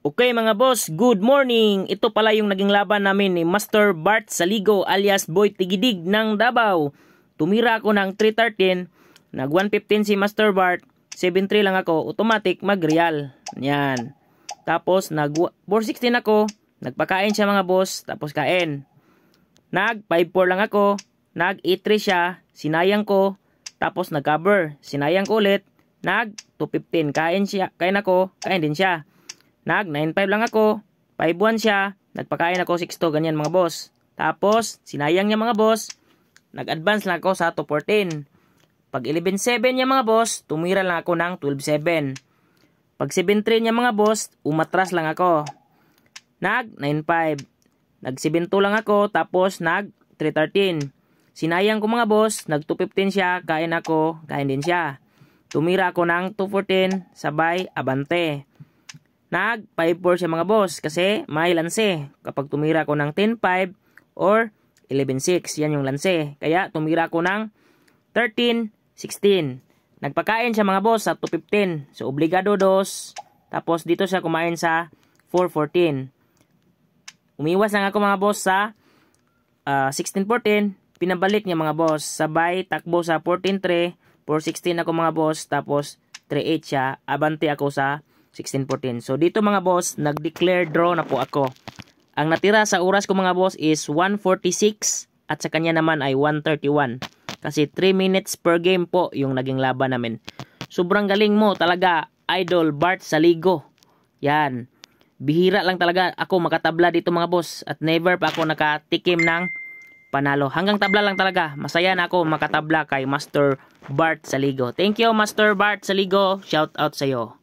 Okay mga boss, good morning! Ito pala yung naging laban namin ni Master Bart Saligo alias Boy Tigidig ng Davao. Tumira ako ng 313, nag 115 si Master Bart, 73 lang ako, automatic mag-real. Yan. Tapos nag 416 ako, nagpakain siya mga boss, tapos kain. Nag 54 lang ako, nag 83 siya, sinayang ko, tapos nag-cover, sinayang ko ulit, nag 215, kain ako, kain din siya. Nag 95 lang ako, 51 siya, nagpakain ako 62, ganyan mga boss. Tapos, sinayang niya mga boss, nag-advance lang ako sa 214. Pag 11.7 niya mga boss, tumira lang ako ng 12.7. Pag 7.3 niya mga boss, umatras lang ako. Nag 9.5. Nag 7.2 lang ako, tapos nag 3.13. Sinayang ko mga boss, nag 2.15 siya, kain ako, kain din siya. Tumira ako ng 2.14, sabay, abante. Nag 5.4 siya mga boss kasi may lanse. Kapag tumira ko ng 10.5 or 11.6, yan yung lanse. Kaya tumira ko ng 13.16. Nagpakain siya mga boss sa 2.15. So obligado dos. Tapos dito siya kumain sa 4.14. Umiwas lang ako mga boss sa 16.14. Pinabalik niya mga boss. Sabay takbo sa 14.3. 4.16 ako mga boss. Tapos 3.8 siya. Abante ako sa 16.14. So dito mga boss, nag-declare draw na po ako. Ang natira sa oras ko mga boss is 1:46 at sa kanya naman ay 1:31. Kasi 3 minutes per game po yung naging laban namin. Sobrang galing mo talaga, Idol Bart Saligo. Yan. Bihira lang talaga ako makatabla dito mga boss at never pa ako nakatikim ng panalo. Hanggang tabla lang talaga. Masaya na ako makatabla kay Master Bart Saligo. Thank you Master Bart Saligo. Shout out sa iyo.